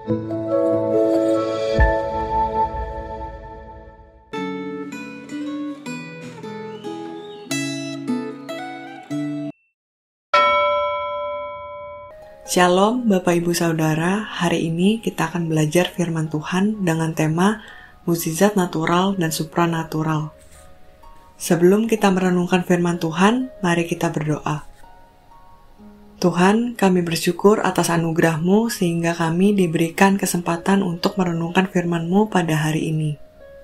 Shalom Bapak Ibu Saudara, hari ini kita akan belajar firman Tuhan dengan tema mukjizat natural dan supranatural. Sebelum kita merenungkan firman Tuhan, mari kita berdoa. Tuhan, kami bersyukur atas anugerah-Mu sehingga kami diberikan kesempatan untuk merenungkan firman-Mu pada hari ini.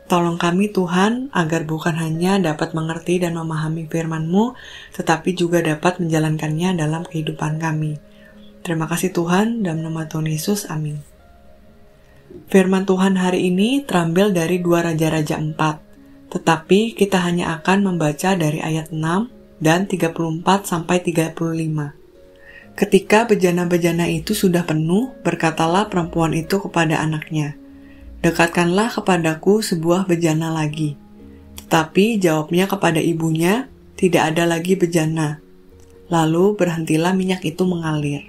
Tolong kami Tuhan, agar bukan hanya dapat mengerti dan memahami firman-Mu, tetapi juga dapat menjalankannya dalam kehidupan kami. Terima kasih Tuhan, dalam nama Tuhan Yesus, amin. Firman Tuhan hari ini terambil dari 2 Raja-Raja 4, tetapi kita hanya akan membaca dari ayat 6 dan 34-35. Ketika bejana-bejana itu sudah penuh, berkatalah perempuan itu kepada anaknya, "Dekatkanlah kepadaku sebuah bejana lagi." Tetapi jawabnya kepada ibunya, "Tidak ada lagi bejana." Lalu berhentilah minyak itu mengalir.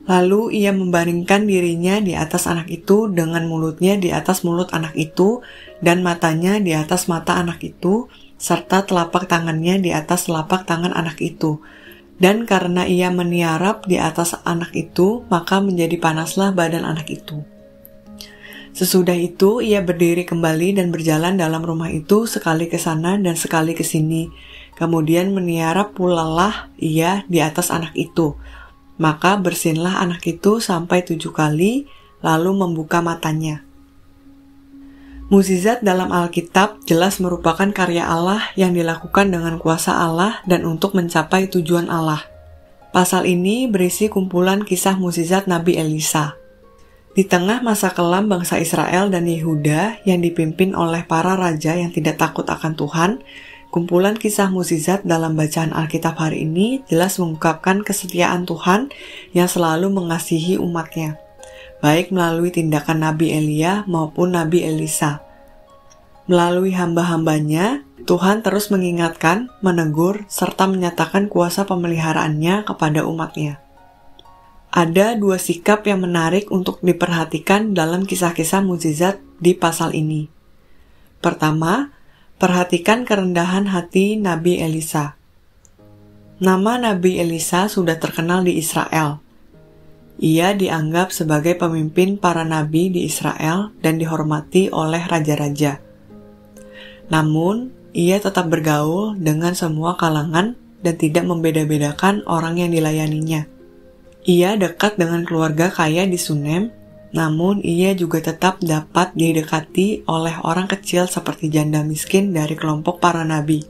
Lalu ia membaringkan dirinya di atas anak itu dengan mulutnya di atas mulut anak itu dan matanya di atas mata anak itu serta telapak tangannya di atas telapak tangan anak itu. Dan karena ia meniarap di atas anak itu, maka menjadi panaslah badan anak itu. Sesudah itu ia berdiri kembali dan berjalan dalam rumah itu sekali ke sana dan sekali ke sini. Kemudian meniarap pulalah ia di atas anak itu. Maka bersinlah anak itu sampai 7 kali, lalu membuka matanya. Mukjizat dalam Alkitab jelas merupakan karya Allah yang dilakukan dengan kuasa Allah dan untuk mencapai tujuan Allah. Pasal ini berisi kumpulan kisah mukjizat Nabi Elisa. Di tengah masa kelam bangsa Israel dan Yehuda yang dipimpin oleh para raja yang tidak takut akan Tuhan, kumpulan kisah mukjizat dalam bacaan Alkitab hari ini jelas mengungkapkan kesetiaan Tuhan yang selalu mengasihi umatnya, baik melalui tindakan Nabi Elia maupun Nabi Elisa. Melalui hamba-hambanya, Tuhan terus mengingatkan, menegur, serta menyatakan kuasa pemeliharaannya kepada umatnya. Ada 2 sikap yang menarik untuk diperhatikan dalam kisah-kisah mukjizat di pasal ini. Pertama, perhatikan kerendahan hati Nabi Elisa. Nama Nabi Elisa sudah terkenal di Israel. Ia dianggap sebagai pemimpin para nabi di Israel dan dihormati oleh raja-raja. Namun, ia tetap bergaul dengan semua kalangan dan tidak membeda-bedakan orang yang dilayaninya. Ia dekat dengan keluarga kaya di Sunem, namun ia juga tetap dapat didekati oleh orang kecil seperti janda miskin dari kelompok para nabi.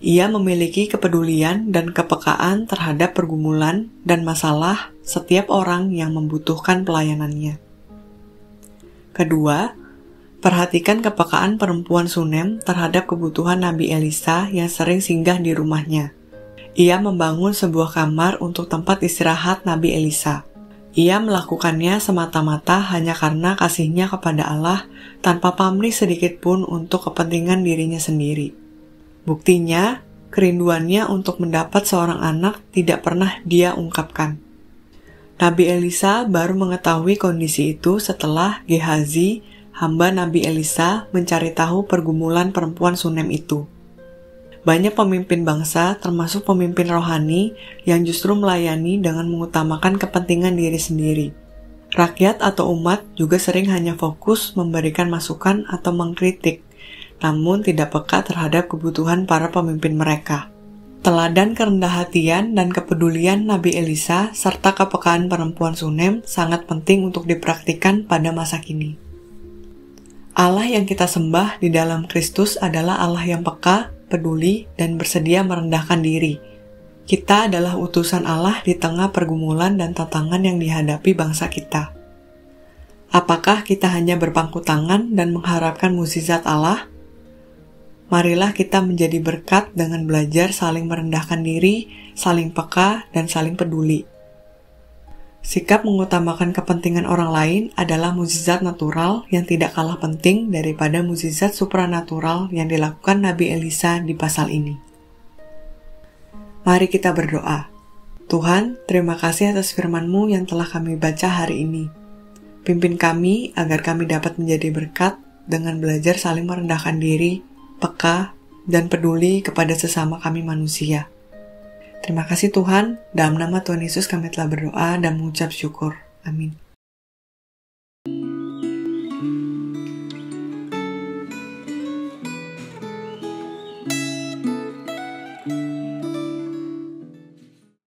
Ia memiliki kepedulian dan kepekaan terhadap pergumulan dan masalah setiap orang yang membutuhkan pelayanannya. Kedua, perhatikan kepekaan perempuan Sunem terhadap kebutuhan Nabi Elisa yang sering singgah di rumahnya. Ia membangun sebuah kamar untuk tempat istirahat Nabi Elisa. Ia melakukannya semata-mata hanya karena kasihnya kepada Allah tanpa pamrih sedikit pun untuk kepentingan dirinya sendiri. Buktinya, kerinduannya untuk mendapat seorang anak tidak pernah dia ungkapkan. Nabi Elisa baru mengetahui kondisi itu setelah Gehazi, hamba Nabi Elisa, mencari tahu pergumulan perempuan Sunem itu. Banyak pemimpin bangsa, termasuk pemimpin rohani, yang justru melayani dengan mengutamakan kepentingan diri sendiri. Rakyat atau umat juga sering hanya fokus memberikan masukan atau mengkritik, namun tidak peka terhadap kebutuhan para pemimpin mereka. Teladan kerendah hatian dan kepedulian Nabi Elisa serta kepekaan perempuan Sunem sangat penting untuk dipraktikkan pada masa kini. Allah yang kita sembah di dalam Kristus adalah Allah yang peka, peduli, dan bersedia merendahkan diri. Kita adalah utusan Allah di tengah pergumulan dan tantangan yang dihadapi bangsa kita. Apakah kita hanya berpangku tangan dan mengharapkan mukjizat Allah? Marilah kita menjadi berkat dengan belajar saling merendahkan diri, saling peka, dan saling peduli. Sikap mengutamakan kepentingan orang lain adalah mukjizat natural yang tidak kalah penting daripada mukjizat supranatural yang dilakukan Nabi Elisa di pasal ini. Mari kita berdoa. Tuhan, terima kasih atas firman-Mu yang telah kami baca hari ini. Pimpin kami agar kami dapat menjadi berkat dengan belajar saling merendahkan diri, peka, dan peduli kepada sesama kami manusia. Terima kasih Tuhan, dalam nama Tuhan Yesus kami telah berdoa dan mengucap syukur. Amin.